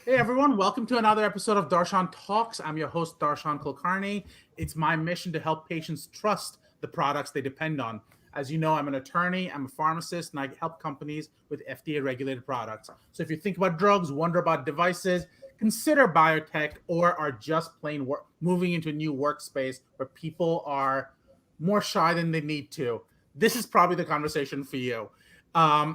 Hey everyone, welcome to another episode of Darshan Talks. I'm your host, Darshan Kulkarni. It's my mission to help patients trust the products they depend on. As you know, I'm an attorney, I'm a pharmacist, and I help companies with FDA regulated products. So if you think about drugs, wonder about devices, consider biotech, or are just plain moving into a new workspace where people are more shy than they need to, this is probably the conversation for you.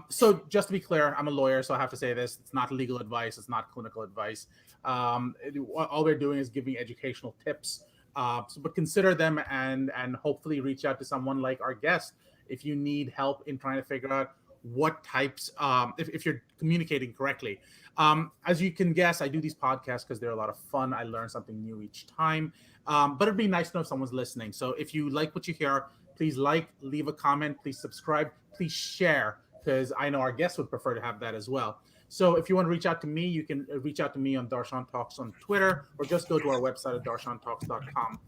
So just to be clear, I'm a lawyer, so I have to say this. It's not legal advice. It's not clinical advice. All we're doing is giving educational tips. But consider them and hopefully reach out to someone like our guest if you need help in trying to figure out what types, if you're communicating correctly. As you can guess, I do these podcasts because they're a lot of fun. I learn something new each time. But it'd be nice to know if someone's listening. So if you like what you hear, please leave a comment, please subscribe, please share, because I know our guests would prefer to have that as well. So if you want to reach out to me, you can reach out to me on Darshan Talks on Twitter, or just go to our website at darshantalks.com.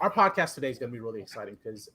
Our podcast today is going to be really exciting because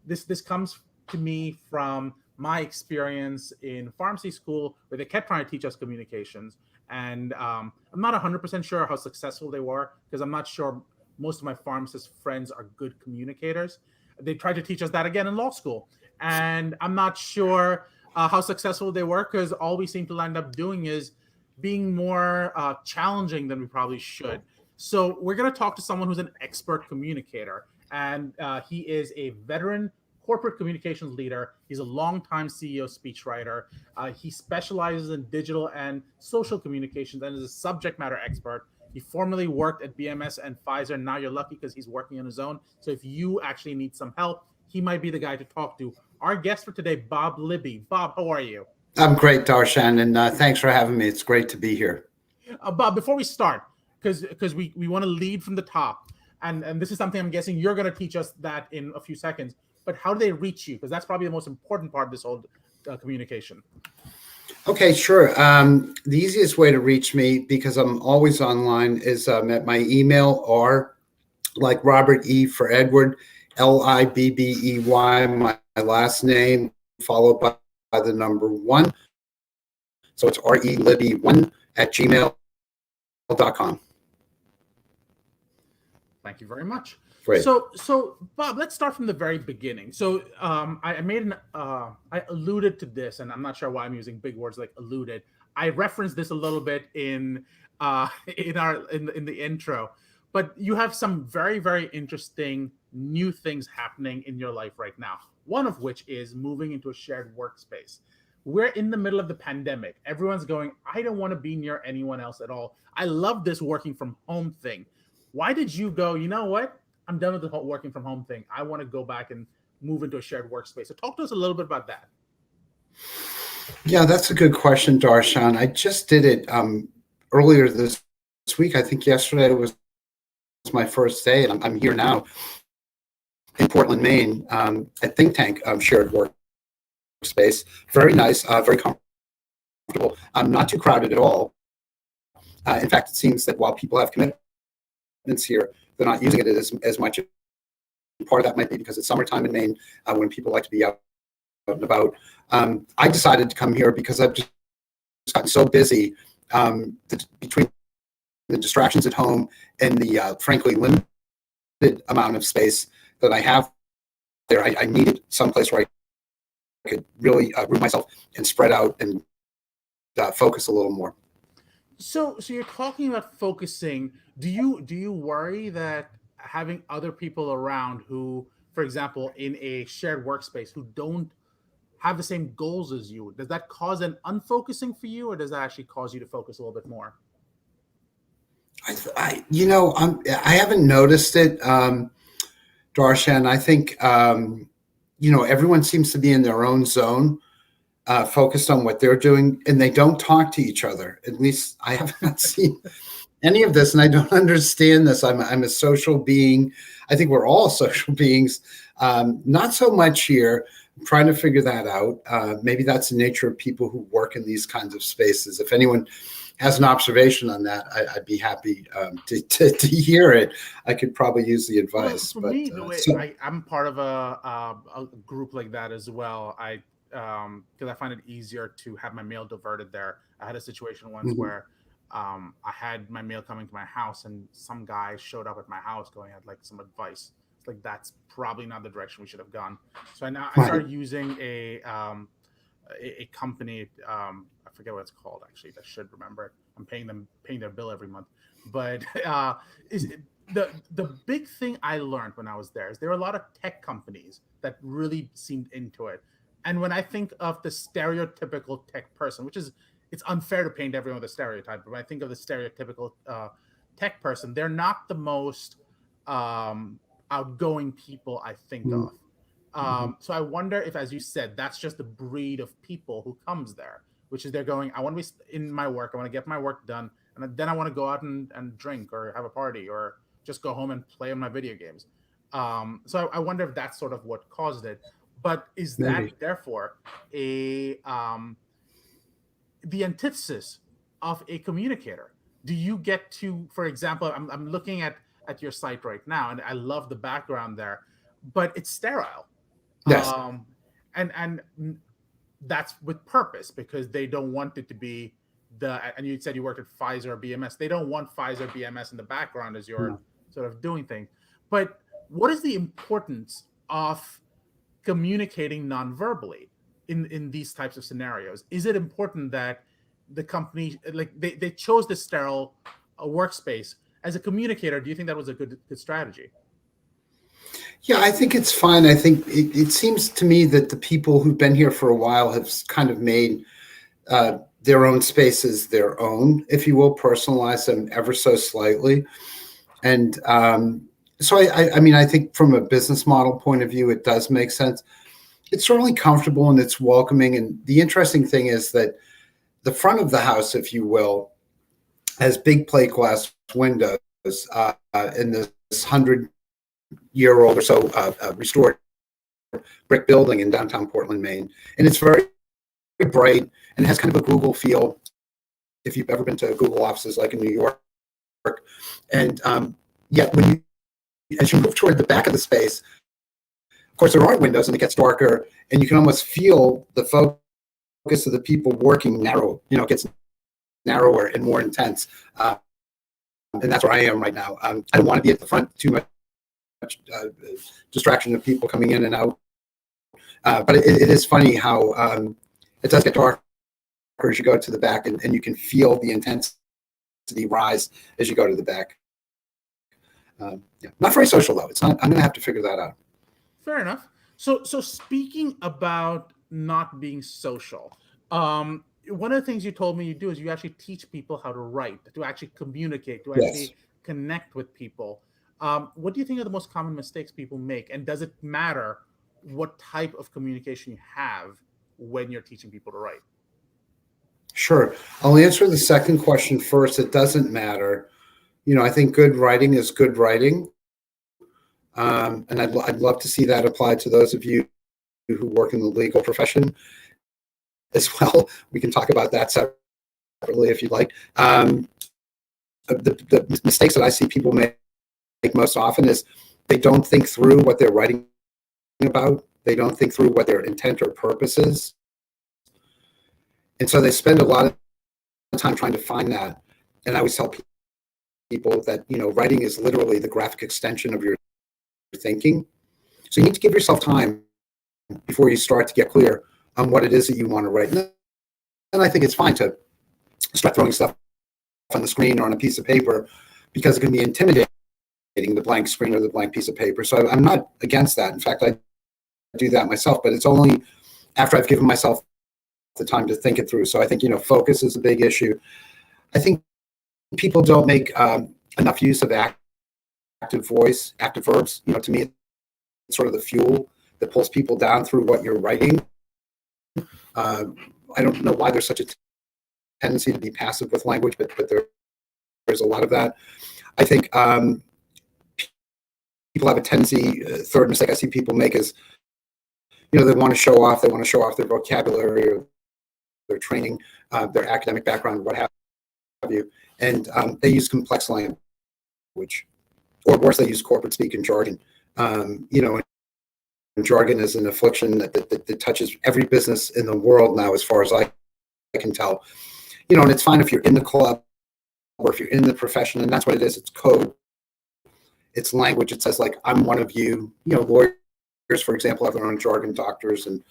this comes to me from my experience in pharmacy school, where they kept trying to teach us communications, and I'm not 100% sure how successful they were, because I'm not sure most of my pharmacist friends are good communicators. They tried to teach us that again in law school, and I'm not sure how successful they were, because all we seem to end up doing is being more challenging than we probably should. So we're going to talk to someone who's an expert communicator, and he is a veteran corporate communications leader. He's a longtime CEO speechwriter. He specializes in digital and social communications and is a subject matter expert. He formerly worked at BMS and Pfizer. Now you're lucky because he's working on his own. So if you actually need some help, he might be the guy to talk to. Our guest for today, Bob Libby. Bob, how are you? I'm great, Darshan, and thanks for having me. It's great to be here. Bob, before we start, because we want to lead from the top, and this is something I'm guessing you're going to teach us that in a few seconds. But how do they reach you? Because that's probably the most important part of this whole communication. Okay, sure. The easiest way to reach me, because I'm always online, is at my email, or like Robert E for Edward, Libbey, my last name, followed by the number one. So it's relibby1@gmail.com. Thank you very much. Great. So Bob, let's start from the very beginning. So I alluded to this, and I'm not sure why I'm using big words like alluded. I referenced this a little bit in in the intro, but you have some very interesting new things happening in your life right now. One of which is moving into a shared workspace. We're in the middle of the pandemic. Everyone's going, I don't want to be near anyone else at all. I love this working from home thing. Why did you go, you know what? I'm done with the whole working from home thing. I want to go back and move into a shared workspace. So talk to us a little bit about that. Yeah, that's a good question, Darshan. I just did it earlier this week. I think yesterday was my first day, and I'm here now in Portland, Maine, at Think Tank shared workspace. Very nice, very comfortable, not too crowded at all. In fact, it seems that while people have commitments here, they're not using it as much. Part of that might be because it's summertime in Maine, when people like to be out and about. I decided to come here because I've just gotten so busy between the distractions at home and the frankly limited amount of space that I have there. I needed someplace where I could really root myself and spread out and focus a little more. So you're talking about focusing. Do you worry that having other people around who, for example, in a shared workspace, who don't have the same goals as you, does that cause an unfocusing for you, or does that actually cause you to focus a little bit more? I haven't noticed it, Darshan. I think everyone seems to be in their own zone, focused on what they're doing, and they don't talk to each other. At least I have not seen any of this, and I don't understand this. I'm a social being. I think we're all social beings. Not so much here. I'm trying to figure that out. Maybe that's the nature of people who work in these kinds of spaces. If anyone has an observation on that, I'd be happy to hear it. I could probably use the advice. Well, for me, the way I'm part of a group like that as well. Because I find it easier to have my mail diverted there. I had a situation once Mhm. where I had my mail coming to my house, and some guy showed up at my house going at like some advice. It's like that's probably not the direction we should have gone. So I Right. started using a company. I forget what it's called actually. I should remember it. I'm paying their bill every month. But is the big thing I learned when I was there is there are a lot of tech companies that really seemed into it. And when I think of the stereotypical tech person, which is it's unfair to paint everyone with a stereotype, but when I think of the stereotypical tech person, they're not the most um, outgoing people I think of. Mm-hmm. So I wonder if, as you said, that's just the breed of people who comes there, which is they're going, I want to be in my work, I want to get my work done, and then I want to go out and drink or have a party or just go home and play on my video games. So I wonder if that's sort of what caused it. But is that Maybe. therefore a the antithesis of a communicator? Do you get to, for example, I'm looking at your site right now, and I love the background there, but it's sterile, Yes. um, and that's with purpose because they don't want it to be the. And you said you worked at Pfizer or BMS. They don't want Pfizer BMS in the background as you're No. sort of doing things. But what is the importance of communicating non-verbally in these types of scenarios? Is it important that the company like they chose the sterile workspace as a communicator? Do you think that was a good strategy? Yeah, I think it's fine. I think it seems to me that the people who've been here for a while have kind of made their own spaces their own, if you will, personalize them ever so slightly. And so I mean, I think from a business model point of view, it does make sense. It's certainly comfortable and it's welcoming. And the interesting thing is that the front of the house, if you will, has big plate glass windows in this 100-year-old or so restored brick building in downtown Portland, Maine. And it's very bright and has kind of a Google feel if you've ever been to Google offices like in New York. And yet as you move toward the back of the space, of course, there aren't windows and it gets darker and you can almost feel the focus of the people working narrow, it gets narrower and more intense. And that's where I am right now. I don't want to be at the front, too much distraction of people coming in and out. But it is funny how it does get darker as you go to the back, and you can feel the intensity rise as you go to the back. Yeah. Not very social, though. It's not. I'm going to have to figure that out. Fair enough. So speaking about not being social, one of the things you told me you do is you actually teach people how to write, to actually communicate, to Yes. actually connect with people. What do you think are the most common mistakes people make, and does it matter what type of communication you have when you're teaching people to write? Sure. I'll answer the second question first. It doesn't matter. I think good writing is good writing. And I'd love to see that applied to those of you who work in the legal profession as well. We can talk about that separately if you'd like. The mistakes that I see people make most often is they don't think through what they're writing about. They don't think through what their intent or purpose is. And so they spend a lot of time trying to find that. And I always tell people that, writing is literally the graphic extension of your thinking. So you need to give yourself time before you start to get clear on what it is that you want to write. And I think it's fine to start throwing stuff on the screen or on a piece of paper because it can be intimidating, the blank screen or the blank piece of paper. So I'm not against that. In fact, I do that myself, but it's only after I've given myself the time to think it through. So I think, focus is a big issue. I think people don't make enough use of active voice, active verbs. To me, it's sort of the fuel that pulls people down through what you're writing. I don't know why there's such a tendency to be passive with language, but there's a lot of that. I think people have a tendency, third mistake I see people make is, they want to show off. They want to show off their vocabulary or their training, their academic background, what have you. And they use complex language, or worse, they use corporate speak and jargon. And jargon is an affliction that touches every business in the world now, as far as I can tell. And it's fine if you're in the club or if you're in the profession, and that's what it is. It's code, it's language. It says like, I'm one of you. Lawyers, for example, have their own jargon. Doctors and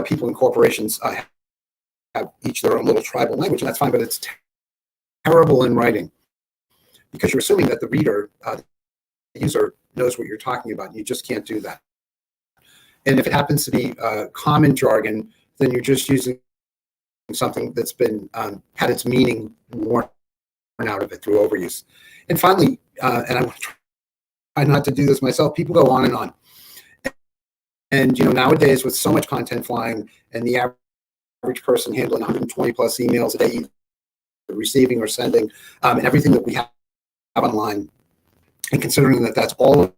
people in corporations have each their own little tribal language, and that's fine. But it's terrible in writing because you're assuming that the reader, the user, knows what you're talking about. You just can't do that. And if it happens to be common jargon, then you're just using something that's been had its meaning worn out of it through overuse. And finally, and I try not to do this myself, people go on and on. And nowadays, with so much content flying, and the average person handling 120 plus emails a day, receiving or sending, and everything that we have online, and considering that that's all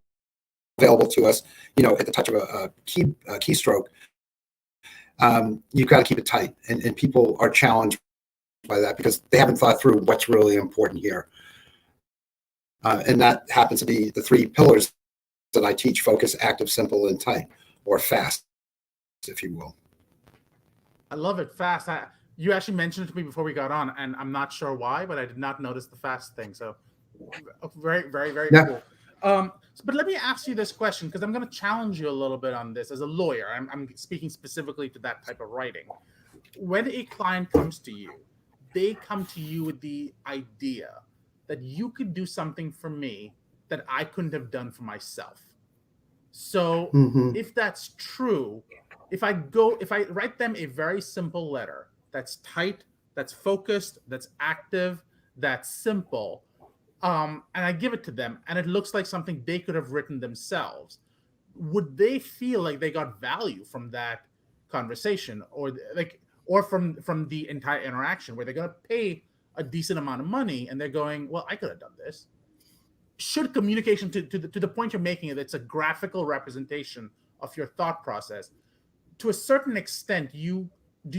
available to us, at the touch of a keystroke, you've got to keep it tight. And people are challenged by that because they haven't thought through what's really important here. And that happens to be the three pillars that I teach: focus, active, simple, and tight, or FAST, if you will. I love it. FAST. You actually mentioned it to me before we got on, and I'm not sure why, but I did not notice the FAST thing. So very, very, very cool. But let me ask you this question, because I'm going to challenge you a little bit on this as a lawyer. I'm speaking specifically to that type of writing. When a client comes to you, they come to you with the idea that you could do something for me that I couldn't have done for myself. So if that's true, if I write them a very simple letter that's tight, that's focused, that's active, that's simple, and I give it to them, and it looks like something they could have written themselves, would they feel like they got value from that conversation, or from the entire interaction, where they're going to pay a decent amount of money and they're going, well, I could have done this? Should communication, to the point you're making, it's a graphical representation of your thought process, to a certain extent, do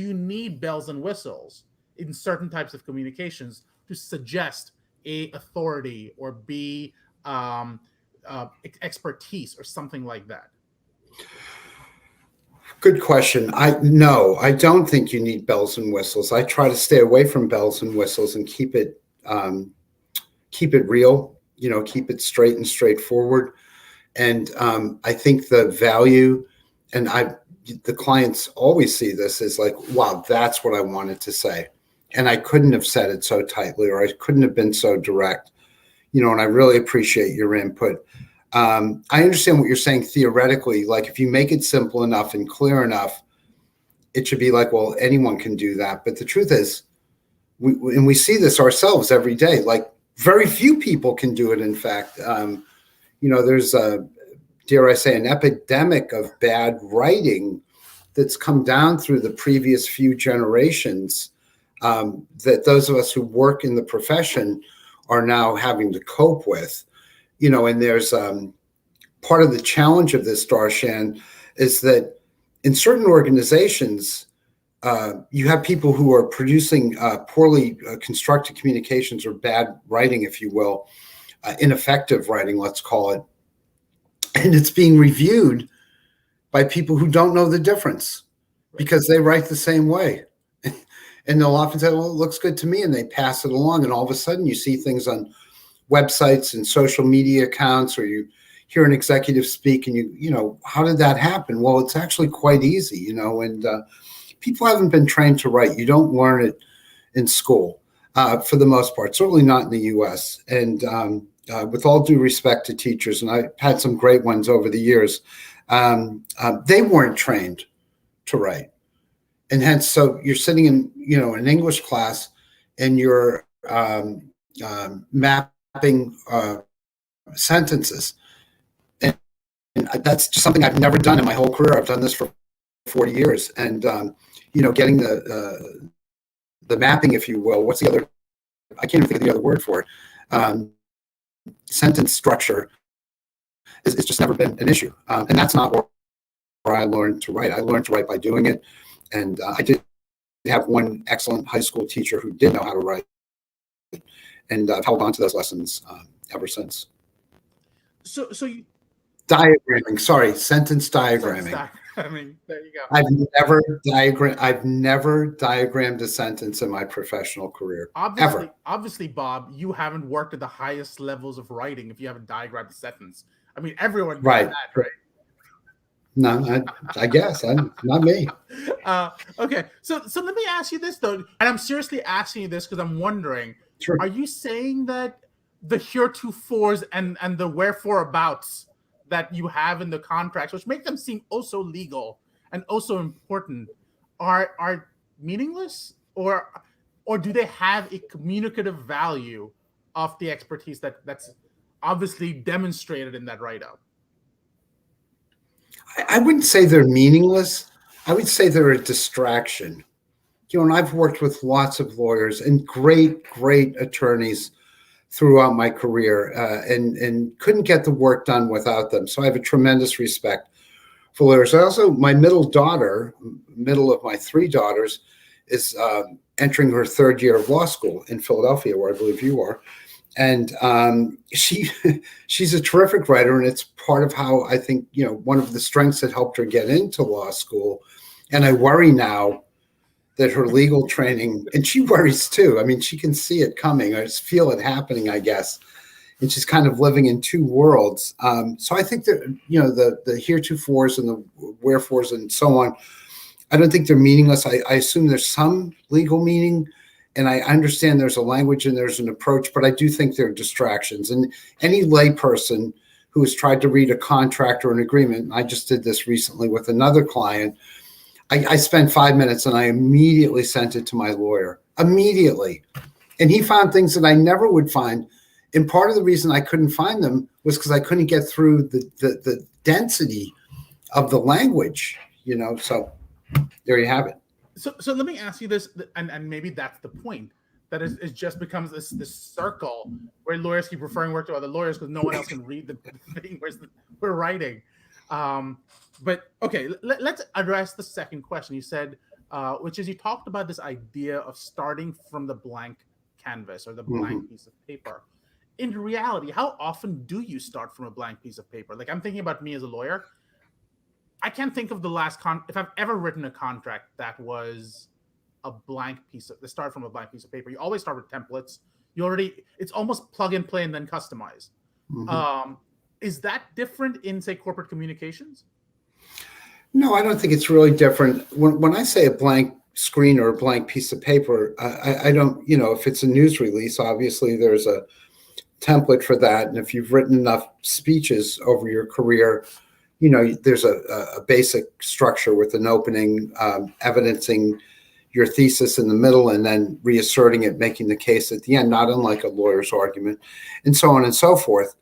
you need bells and whistles in certain types of communications to suggest A, authority, or B, expertise, or something like that? Good question. No, I don't think you need bells and whistles. I try to stay away from bells and whistles and keep it real, keep it straight and straightforward. And I think the value, and the clients always see this as like, wow, that's what I wanted to say. And I couldn't have said it so tightly, or I couldn't have been so direct, and I really appreciate your input. I understand what you're saying theoretically. Like, if you make it simple enough and clear enough, it should be like, well, anyone can do that. But the truth is, we see this ourselves every day. Like, very few people can do it. In fact, there's dare I say, an epidemic of bad writing that's come down through the previous few generations, that those of us who work in the profession are now having to cope with. And there's part of the challenge of this, Darshan, is that in certain organizations, you have people who are producing poorly constructed communications, or bad writing, if you will, ineffective writing, let's call it. And it's being reviewed by people who don't know the difference, because they write the same way. And they'll often say, well, it looks good to me. And they pass it along. And all of a sudden you see things on websites and social media accounts, or you hear an executive speak and how did that happen? Well, it's actually quite easy, and people haven't been trained to write. You don't learn it in school for the most part, certainly not in the US. And with all due respect to teachers, and I've had some great ones over the years, they weren't trained to write. And hence, so you're sitting in, an English class, and you're mapping sentences. And that's just something I've never done in my whole career. I've done this for 40 years. And, getting the mapping, if you will, what's the other, I can't even think of the other word for it. Sentence structure is just never been an issue. And that's not where I learned to write. I learned to write by doing it. And I did have one excellent high school teacher who did know how to write. And I've held on to those lessons ever since. So you... Diagramming, sorry, sentence diagramming. I mean, there you go. I've never diagrammed a sentence in my professional career. Ever. Obviously, Bob, you haven't worked at the highest levels of writing if you haven't diagrammed a sentence. I mean, everyone does Right. that, right? No, I guess I'm not me. Okay, so let me ask you this though, and I'm seriously asking you this because I'm wondering: Sure. are you saying that the heretofores and the wherefore abouts that you have in the contracts, which make them seem also legal and also important, are meaningless, or do they have a communicative value of the expertise that's obviously demonstrated in that write-up? I wouldn't say they're meaningless. I would say they're a distraction. And I've worked with lots of lawyers and great attorneys throughout my career, and couldn't get the work done without them. So I have a tremendous respect for lawyers. My middle of my three daughters, is entering her third year of law school in Philadelphia, where I believe you are. And she's a terrific writer, and it's part of how I think, one of the strengths that helped her get into law school. And I worry now that her legal training, and she worries too. I mean, she can see it coming or feel it happening, I guess. And she's kind of living in two worlds. So I think that, the heretofores and the wherefores and so on, I don't think they're meaningless. I assume there's some legal meaning, and I understand there's a language and there's an approach, but I do think they're distractions. And any layperson who has tried to read a contract or an agreement, I just did this recently with another client, I spent 5 minutes and I immediately sent it to my lawyer, immediately. And he found things that I never would find. And part of the reason I couldn't find them was because I couldn't get through the density of the language, so there you have it. So let me ask you this, and maybe that's the point, that it just becomes this circle where lawyers keep referring work to other lawyers because no one else can read the thing we're writing. But okay, let's address the second question you said, which is you talked about this idea of starting from the blank canvas or the blank piece of paper. In reality, how often do you start from a blank piece of paper? Like, I'm thinking about me as a lawyer. I can't think of the last if I've ever written a contract that was a blank piece of, start from a blank piece of paper. You always start with templates. It's almost plug and play and then customize. Is that different in, say, corporate communications? No, I don't think it's really different. When I say a blank screen or a blank piece of paper, I don't, if it's a news release, obviously there's a template for that. And if you've written enough speeches over your career, there's a basic structure with an opening, evidencing your thesis in the middle, and then reasserting it, making the case at the end, not unlike a lawyer's argument, and so on and so forth.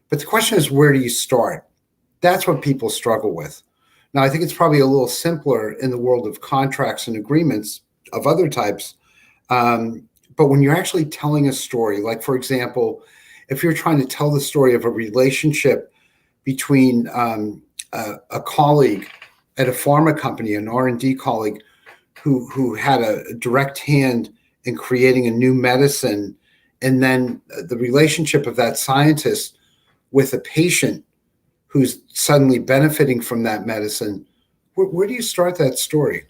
But the question is, where do you start? That's what people struggle with. Now, I think it's probably a little simpler in the world of contracts and agreements of other types. But when you're actually telling a story, like, for example, if you're trying to tell the story of a relationship between a colleague at a pharma company, an R&D colleague who had a direct hand in creating a new medicine, and then the relationship of that scientist with a patient who's suddenly benefiting from that medicine, where do you start that story?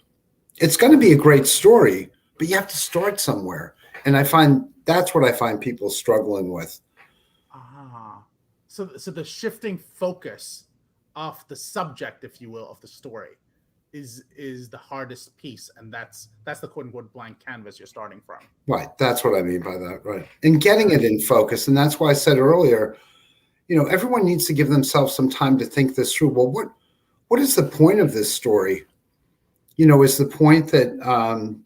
It's going to be a great story, but you have to start somewhere. And that's what I find people struggling with. So the shifting focus of the subject, if you will, of the story is the hardest piece, and that's the quote unquote blank canvas you're starting from. Right. That's what I mean by that. Right. And getting it in focus. And that's why I said earlier, everyone needs to give themselves some time to think this through. Well, what is the point of this story? Is the point that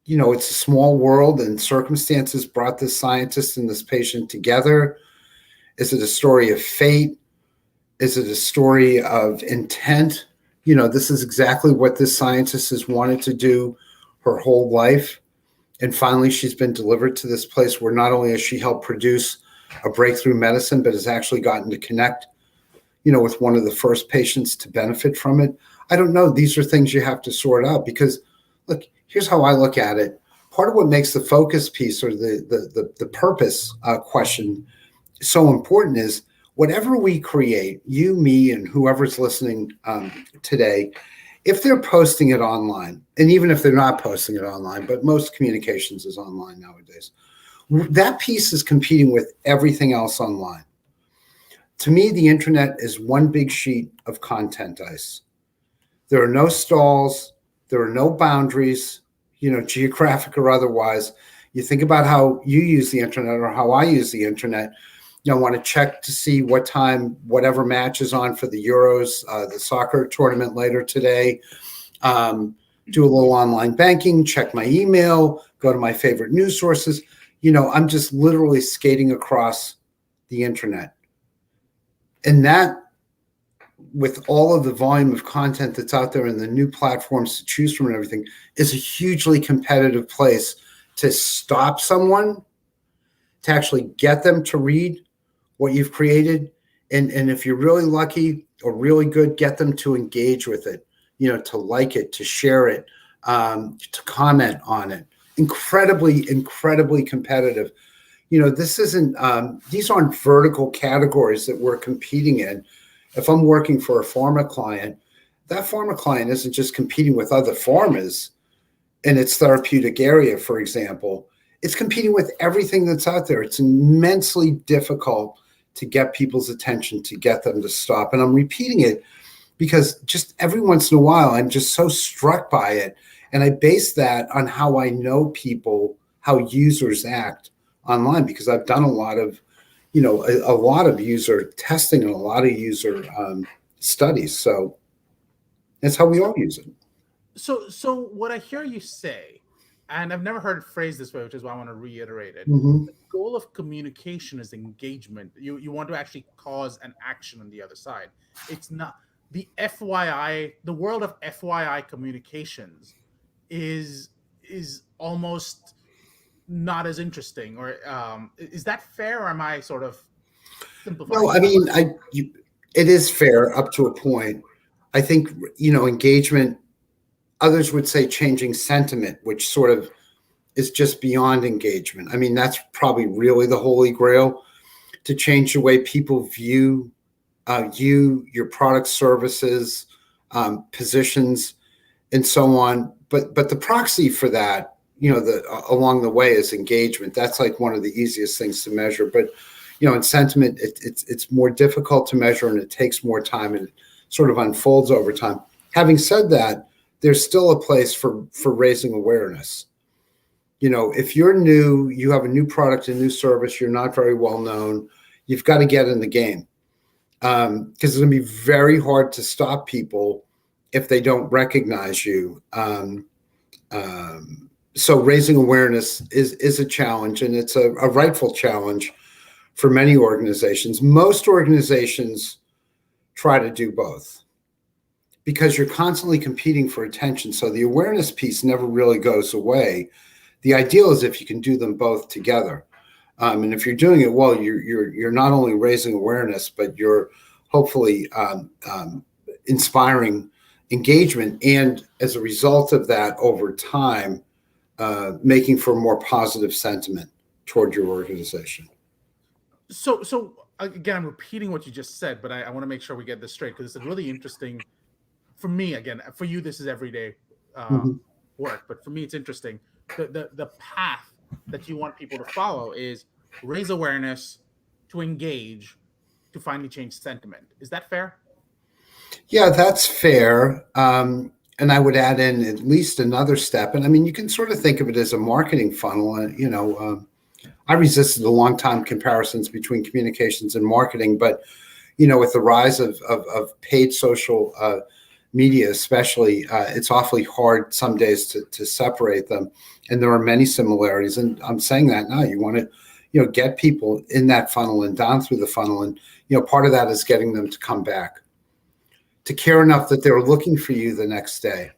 it's a small world and circumstances brought this scientist and this patient together? Is it a story of fate? Is it a story of intent? This is exactly what this scientist has wanted to do her whole life. And finally, she's been delivered to this place where not only has she helped produce a breakthrough medicine, but has actually gotten to connect, with one of the first patients to benefit from it. I don't know. These are things you have to sort out because, look, here's how I look at it. Part of what makes the focus piece or the purpose question so important is, whatever we create, you, me, and whoever's listening today, if they're posting it online, and even if they're not posting it online, but most communications is online nowadays, that piece is competing with everything else online. To me, the internet is one big sheet of content ice. There are no stalls. There are no boundaries, geographic or otherwise. You think about how you use the internet or how I use the internet. I want to check to see what time whatever match is on for the Euros, the soccer tournament later today. Do a little online banking, check my email, go to my favorite news sources. I'm just literally skating across the internet. And that, with all of the volume of content that's out there and the new platforms to choose from and everything, is a hugely competitive place to stop someone, to actually get them to read what you've created. And if you're really lucky or really good, get them to engage with it, to like it, to share it, to comment on it. Incredibly, incredibly competitive. This isn't, these aren't vertical categories that we're competing in. If I'm working for a pharma client, that pharma client isn't just competing with other pharmas in its therapeutic area, for example. It's competing with everything that's out there. It's immensely difficult to get people's attention, to get them to stop. And I'm repeating it because just every once in a while, I'm just so struck by it. And I base that on how I know people, how users act online, because I've done a lot of user testing and a lot of user studies. So that's how we all use it. So what I hear you say, and I've never heard it phrased this way, which is why I want to reiterate it. Mm-hmm. The goal of communication is engagement. You want to actually cause an action on the other side. It's not the FYI, the world of FYI communications is almost not as interesting, or is that fair, or am I sort of simplifying? No, I mean, it is fair up to a point. I think, engagement, others would say changing sentiment, which sort of is just beyond engagement. I mean, that's probably really the holy grail, to change the way people view you, your products, services, positions, and so on. But the proxy for that, along the way, is engagement. That's like one of the easiest things to measure. But in sentiment, it's more difficult to measure, and it takes more time, and it sort of unfolds over time. Having said that, there's still a place for raising awareness. If you're new, you have a new product, a new service, you're not very well known, you've got to get in the game, because it's going to be very hard to stop people if they don't recognize you. So raising awareness is a challenge, and it's a rightful challenge for many organizations. Most organizations try to do both, because you're constantly competing for attention. So the awareness piece never really goes away. The ideal is if you can do them both together. And if you're doing it well, you're not only raising awareness, but you're hopefully inspiring engagement, and as a result of that, over time, making for a more positive sentiment toward your organization. So again, I'm repeating what you just said, but I want to make sure we get this straight, because it's really interesting for me. Again, for you, this is everyday work, but for me, it's interesting. The path that you want people to follow is raise awareness, to engage, to finally change sentiment. Is that fair? Yeah, that's fair. And I would add in at least another step. And I mean, you can sort of think of it as a marketing funnel. I resisted a long time comparisons between communications and marketing, but with the rise of paid social media, especially, it's awfully hard some days to separate them. And there are many similarities. And I'm saying that now. You want to, get people in that funnel and down through the funnel. And, part of that is getting them to come back, to care enough that they're looking for you the next day,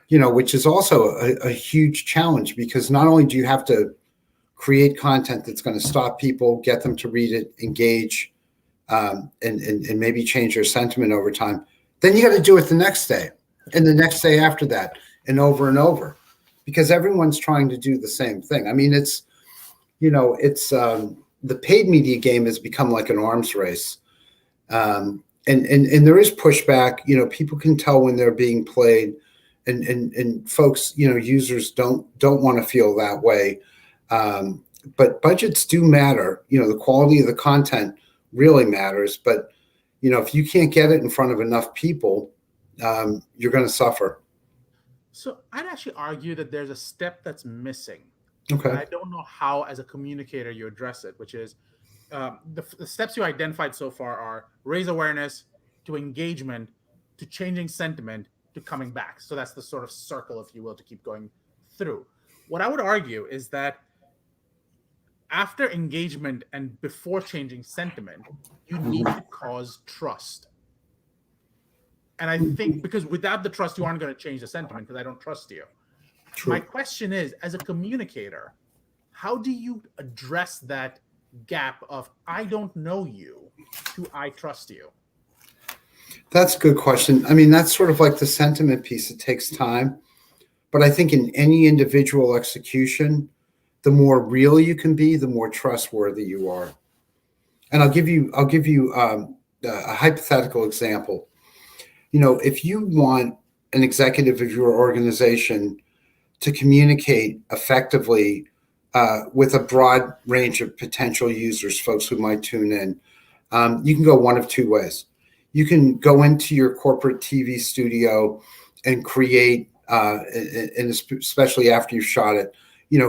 which is also a huge challenge, because not only do you have to create content that's going to stop people, get them to read it, engage, and maybe change their sentiment over time, then you got to do it the next day and the next day after that, and over, because everyone's trying to do the same thing. I mean, the paid media game has become like an arms race. And there is pushback. People can tell when they're being played, and folks, users don't want to feel that way. But budgets do matter. The quality of the content really matters. But if you can't get it in front of enough people, you're going to suffer. So I'd actually argue that there's a step that's missing. Okay. And I don't know how, as a communicator, you address it, which is the steps you identified so far are raise awareness, to engagement, to changing sentiment, to coming back. So that's the sort of circle, if you will, to keep going through. What I would argue is that after engagement and before changing sentiment, you need to cause trust. And I think because without the trust, you aren't going to change the sentiment because I don't trust you. True. My question is, as a communicator, how do you address that gap of I don't know you to I trust you? That's a good question. I mean, that's sort of like the sentiment piece. It takes time. But I think in any individual execution, the more real you can be, the more trustworthy you are. And I'll give you a hypothetical example. If you want an executive of your organization to communicate effectively with a broad range of potential users, folks who might tune in, you can go one of two ways. You can go into your corporate TV studio and create, and especially after you've shot it,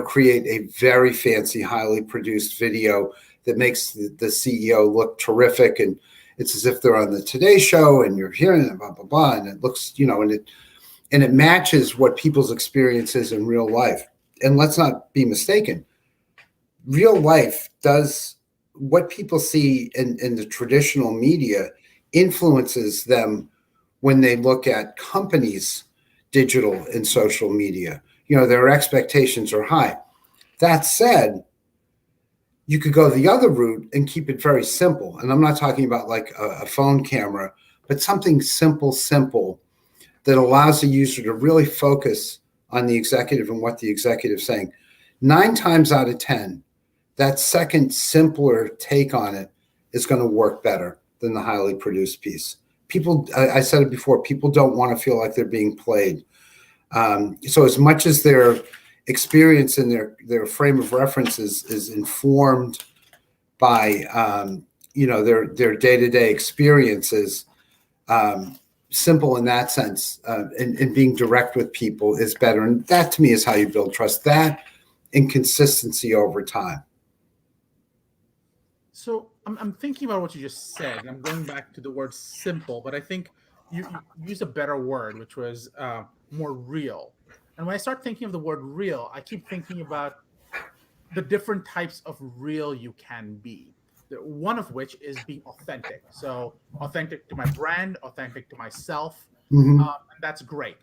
create a very fancy, highly produced video that makes the CEO look terrific, and it's as if they're on the Today Show, and you're hearing it, blah blah blah, and it looks, and it matches what people's experience is in real life. And let's not be mistaken, real life does what people see in the traditional media influences them when they look at companies' digital and social media. Their expectations are high. That said, you could go the other route and keep it very simple. And I'm not talking about like a phone camera, but something simple that allows the user to really focus on the executive and what the executive's saying. 9 times out of 10, that second, simpler take on it is going to work better than the highly produced piece. People, I said it before, people don't want to feel like they're being played. So as much as their experience and their frame of reference is informed by their day-to-day experiences, simple in that sense, and being direct with people is better. And that to me is how you build trust. That and consistency over time. So I'm thinking about what you just said, and I'm going back to the word simple, but I think you used a better word, which was more real. And when I start thinking of the word real, I keep thinking about the different types of real you can be. One of which is being authentic. So authentic to my brand, authentic to myself, and that's great.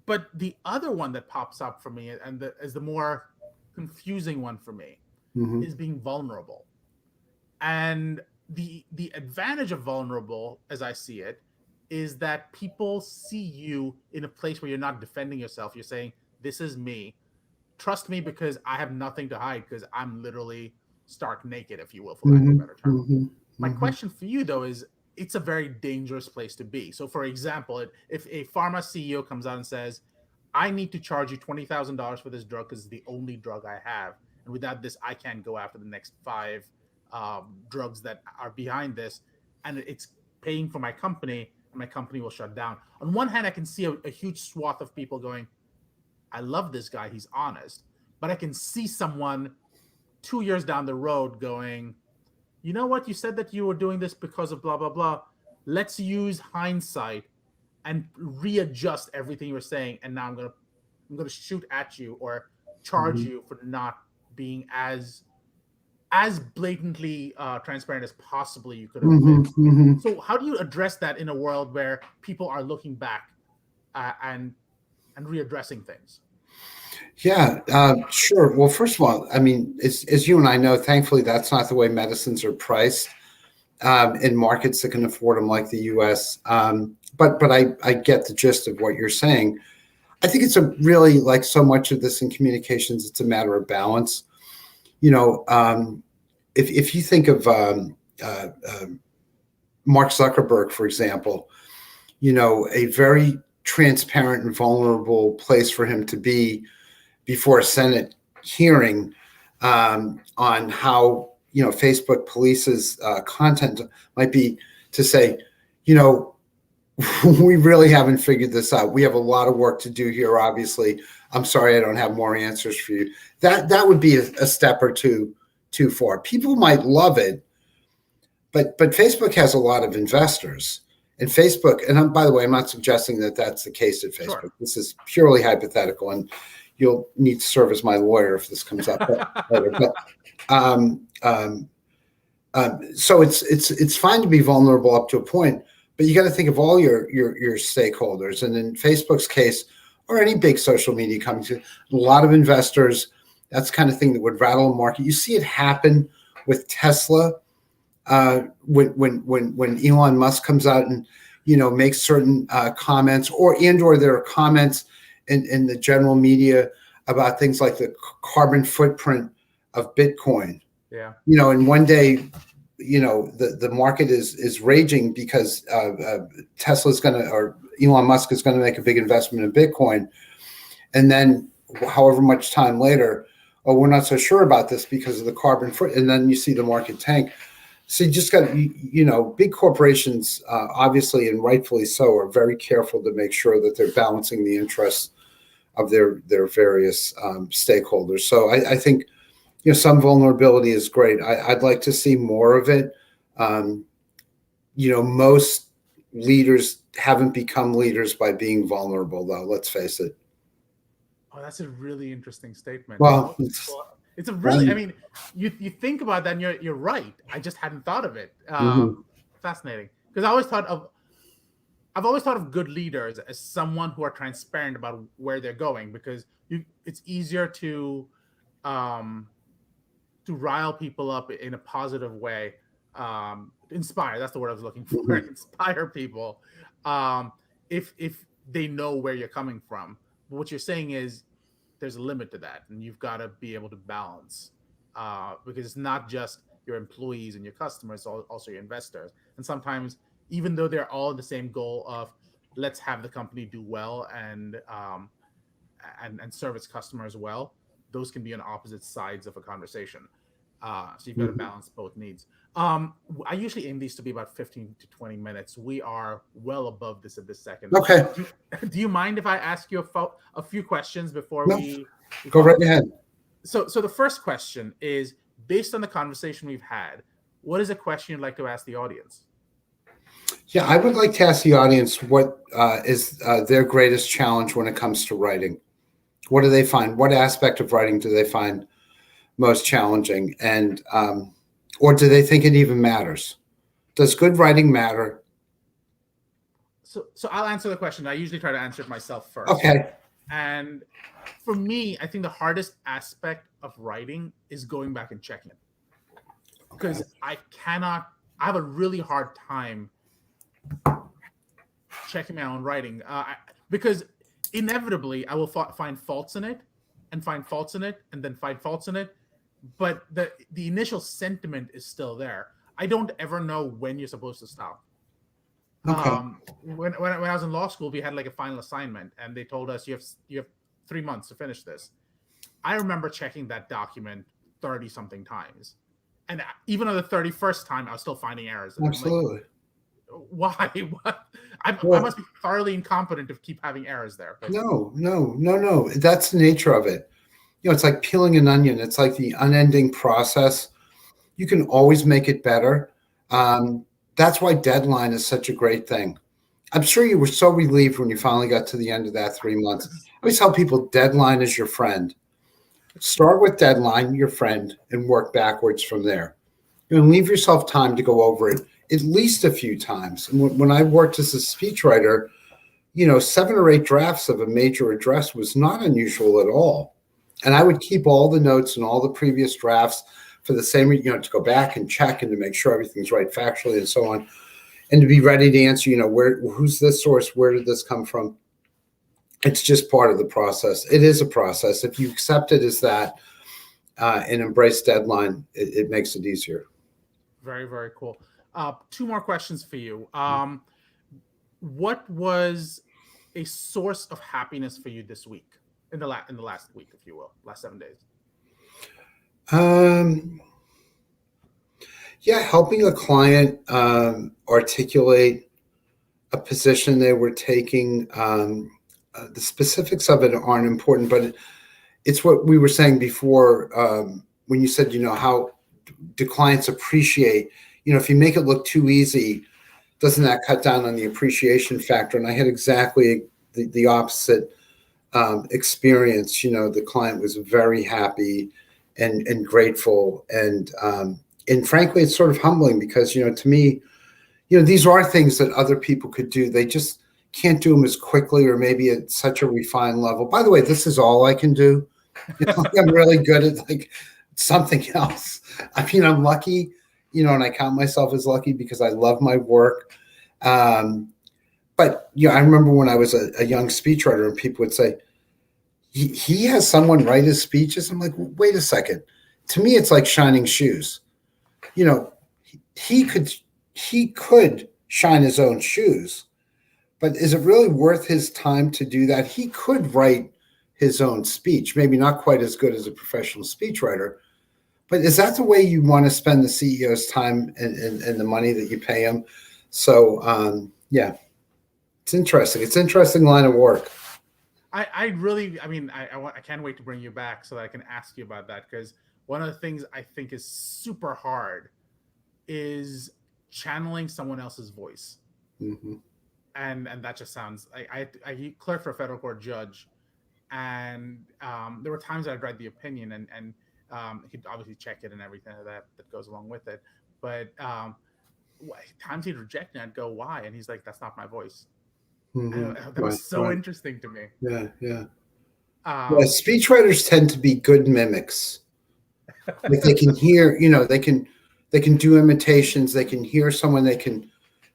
But the other one that pops up for me, and is the more confusing one for me, is being vulnerable. And the advantage of vulnerable, as I see it, is that people see you in a place where you're not defending yourself. You're saying, this is me. Trust me because I have nothing to hide, because I'm literally stark naked, if you will, for lack of a better term. My question for you, though, is it's a very dangerous place to be. So, for example, if a pharma CEO comes out and says, I need to charge you $20,000 for this drug because it's the only drug I have, and without this, I can't go after the next 5 drugs that are behind this, and it's paying for my company, and my company will shut down. On one hand, I can see a huge swath of people going, I love this guy, he's honest. But I can see someone 2 years down the road going, you know what, you said that you were doing this because of blah, blah, blah. Let's use hindsight and readjust everything you were saying, and now I'm gonna shoot at you or charge you for not being as blatantly transparent as possibly you could have been. So how do you address that in a world where people are looking back and readdressing things? Yeah, sure. Well, first of all, I mean, as you and I know, thankfully, that's not the way medicines are priced in markets that can afford them, like the U.S. But I get the gist of what you're saying. I think it's a really, like so much of this in communications, it's a matter of balance. if you think of Mark Zuckerberg, for example, a very transparent and vulnerable place for him to be before a Senate hearing on how Facebook polices content might be to say, we really haven't figured this out. We have a lot of work to do here. Obviously, I'm sorry I don't have more answers for you. That would be a step or two too far. People might love it, but Facebook has a lot of investors. And Facebook, and by the way, I'm not suggesting that that's the case at Facebook. Sure. This is purely hypothetical, and you'll need to serve as my lawyer if this comes up later. So it's fine to be vulnerable up to a point, but you got to think of all your stakeholders. And in Facebook's case, or any big social media company, a lot of investors. That's the kind of thing that would rattle a market. You see it happen with Tesla. When Elon Musk comes out and makes certain comments, or there are comments in the general media about things like the carbon footprint of Bitcoin. Yeah. And one day, the market is raging because Tesla's or Elon Musk is going to make a big investment in Bitcoin, and then however much time later, oh, we're not so sure about this because of the carbon foot, and then you see the market tank. So you just got, big corporations, obviously, and rightfully so, are very careful to make sure that they're balancing the interests of their various stakeholders. So I think, some vulnerability is great. I'd like to see more of it. Most leaders haven't become leaders by being vulnerable, though. Let's face it. Oh, that's a really interesting statement. Well, it's a really, I mean, you think about that and you're right. I just hadn't thought of it. Fascinating. Because I've always thought of good leaders as someone who are transparent about where they're going, because it's easier to rile people up in a positive way. Inspire, that's the word I was looking for. Inspire people if they know where you're coming from. But what you're saying is there's a limit to that, and you've got to be able to balance because it's not just your employees and your customers, also your investors. And sometimes, even though they're all the same goal of let's have the company do well and serve its customers well, those can be on opposite sides of a conversation. So you've got to balance both needs. I usually aim these to be about 15 to 20 minutes. We are well above this at this second. Okay. Do you mind if I ask you a few questions before we go right ahead? So the first question is, based on the conversation we've had, what is a question you'd like to ask the audience? Yeah, I would like to ask the audience what is their greatest challenge when it comes to writing. What do they find? What aspect of writing do they find most challenging? And or do they think it even matters? Does good writing matter? So I'll answer the question. I usually try to answer it myself first. Okay. And for me, I think the hardest aspect of writing is going back and checking it. Because I have a really hard time checking my own writing because inevitably I will find faults in it and find faults in it and then find faults in it. But the initial sentiment is still there. I don't ever know when you're supposed to stop. Okay. When I was in law school, we had like a final assignment, and they told us you have 3 months to finish this. I remember checking that document 30 something times, and even on the 31st time, I was still finding errors. Absolutely. Like, why? What? I must be thoroughly incompetent to keep having errors there. But No. That's the nature of it. It's like peeling an onion. It's like the unending process. You can always make it better. That's why deadline is such a great thing. I'm sure you were so relieved when you finally got to the end of that 3 months. I always tell people deadline is your friend. Start with deadline, your friend, and work backwards from there. Leave yourself time to go over it at least a few times. And when I worked as a speechwriter, 7 or 8 drafts of a major address was not unusual at all. And I would keep all the notes and all the previous drafts for the same, to go back and check and to make sure everything's right factually and so on, and to be ready to answer, who's this source? Where did this come from? It's just part of the process. It is a process. If you accept it as that, and embrace deadline, it makes it easier. Very, very cool. Two more questions for you. What was a source of happiness for you this week, in the last week, if you will, last 7 days? Yeah, helping a client articulate a position they were taking. The specifics of it aren't important, but it's what we were saying before when you said, how do clients appreciate, if you make it look too easy, doesn't that cut down on the appreciation factor? And I had exactly the opposite experience. The client was very happy and grateful. And frankly, it's sort of humbling because, to me, these are things that other people could do. They just can't do them as quickly or maybe at such a refined level. By the way, this is all I can do. I'm really good at something else. I mean, I'm lucky, and I count myself as lucky because I love my work. But I remember when I was a young speechwriter and people would say, he has someone write his speeches. I'm like, wait a second. To me, it's like shining shoes. He could shine his own shoes, but is it really worth his time to do that? He could write his own speech, maybe not quite as good as a professional speechwriter, but is that the way you want to spend the CEO's time and the money that you pay him? So, yeah, it's interesting. It's an interesting line of work. I can't wait to bring you back so that I can ask you about that, because one of the things I think is super hard is channeling someone else's voice. Mm-hmm. And that just sounds, I clerked for a federal court judge, and there were times I'd read the opinion and he'd obviously check it and everything that goes along with it. But times he'd reject it, and I'd go, why? And he's like, that's not my voice. Mm-hmm. That was so interesting to me. Yeah. Speechwriters tend to be good mimics. Like they can hear, they can do imitations. They can hear someone. They can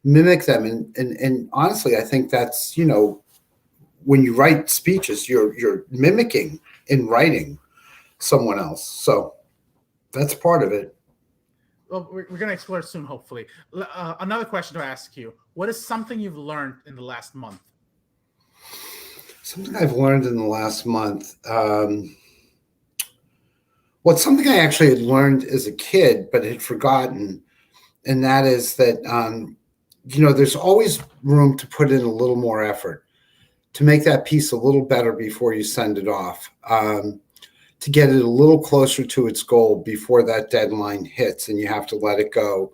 mimic them. And honestly, I think that's, when you write speeches, you're mimicking in writing someone else. So that's part of it. Well, we're going to explore it soon, hopefully. Another question to ask you. What is something you've learned in the last month? Something I've learned in the last month. Well, it's something I actually had learned as a kid, but had forgotten. And that is that, there's always room to put in a little more effort to make that piece a little better before you send it off, to get it a little closer to its goal before that deadline hits and you have to let it go.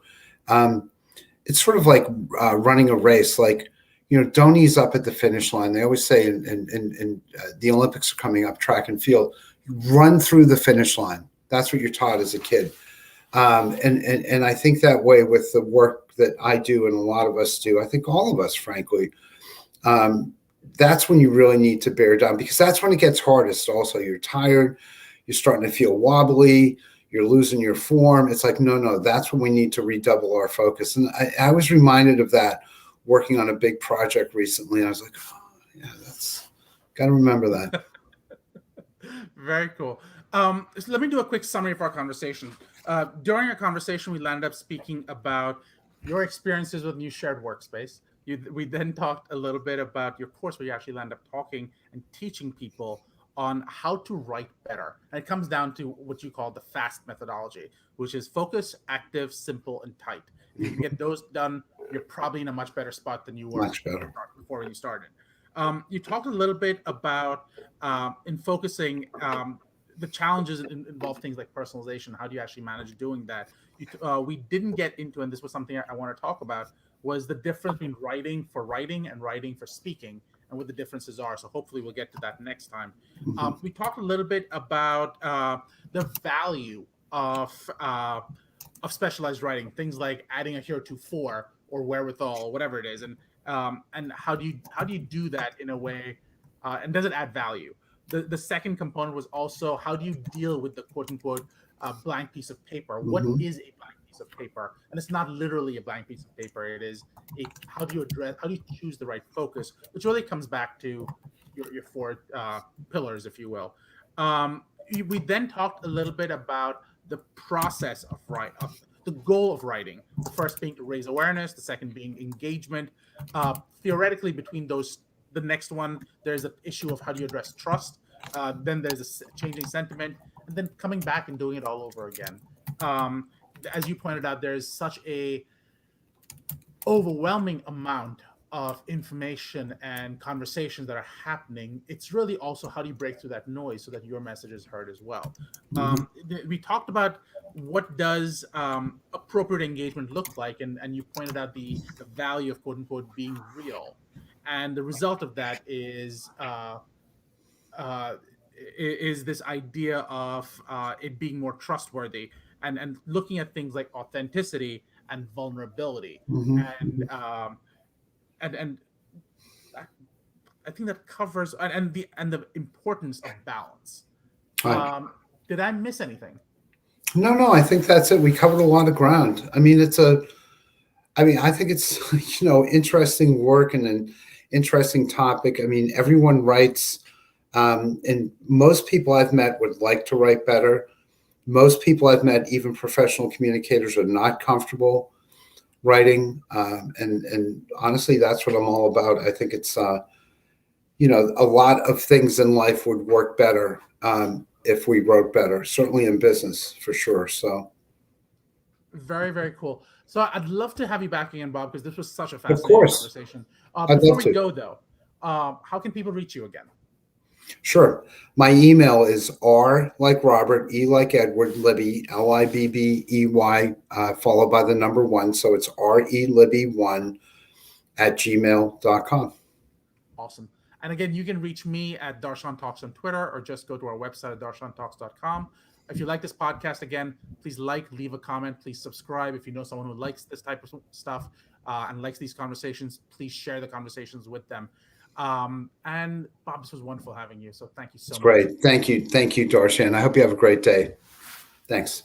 It's sort of like running a race. Like, don't ease up at the finish line. They always say in the Olympics are coming up, track and field, run through the finish line. That's what you're taught as a kid. And I think that way with the work that I do and a lot of us do, I think all of us, frankly, that's when you really need to bear down, because that's when it gets hardest. Also, you're tired, you're starting to feel wobbly, you're losing your form. It's like, no, that's when we need to redouble our focus. And I was reminded of that working on a big project recently. And I was like, yeah, that's got to remember that. Very cool. So let me do a quick summary of our conversation. During our conversation, we landed up speaking about your experiences with new shared workspace. We then talked a little bit about your course, where you actually landed up talking and teaching people on how to write better. And it comes down to what you call the FAST methodology, which is focus, active, simple, and tight. If you can get those done, you're probably in a much better spot than you were before you started. You talked a little bit about in focusing the challenges involve things like personalization. How do you actually manage doing that? We didn't get into, and this was something I want to talk about, was the difference between writing and writing for speaking, and what the differences are. So hopefully we'll get to that next time. We talked a little bit about the value of specialized writing, things like adding a heretofore or wherewithal, whatever it is, and how do you do that in a way, and does it add value? The second component was also, how do you deal with the quote unquote blank piece of paper? What is a blank piece of paper? And it's not literally a blank piece of paper. It is how do you choose the right focus, which really comes back to your four pillars, if you will. we then talked a little bit about the process of the goal of writing. The first being to raise awareness, the second being engagement. Theoretically, between those, the next one, there's an issue of how do you address trust. Then there's a changing sentiment, and then coming back and doing it all over again. Um, as you pointed out, there's such a overwhelming amount of information and conversations that are happening. It's really also how do you break through that noise so that your message is heard as well. We talked about what does appropriate engagement look like, and you pointed out the value of quote unquote being real, and the result of that is this idea of it being more trustworthy, and looking at things like authenticity and vulnerability, and and I think that covers, and the importance of balance. Right. Did I miss anything? No, I think that's it. We covered a lot of ground. I mean, I think it's, interesting work and an interesting topic. I mean, everyone writes, and most people I've met would like to write better. Most people I've met, even professional communicators, are not comfortable writing. And honestly, that's what I'm all about. I think it's, a lot of things in life would work better if we wrote better, certainly in business for sure. So very, very cool. So I'd love to have you back again, Bob, because this was such a of fascinating course, conversation. I'd Before love we to. go, though, how can people reach you again? Sure. My email is R like Robert, E like Edward, Libby, Libbey, followed by the number 1. So it's relibby1 at gmail.com. Awesome. And again, you can reach me at DarshanTalks on Twitter, or just go to our website at DarshanTalks.com. If you like this podcast, again, please leave a comment, please subscribe. If you know someone who likes this type of stuff and likes these conversations, please share the conversations with them. And Bob, this was wonderful having you. So thank you so much. Great. Thank you. Thank you, Darshan. I hope you have a great day. Thanks.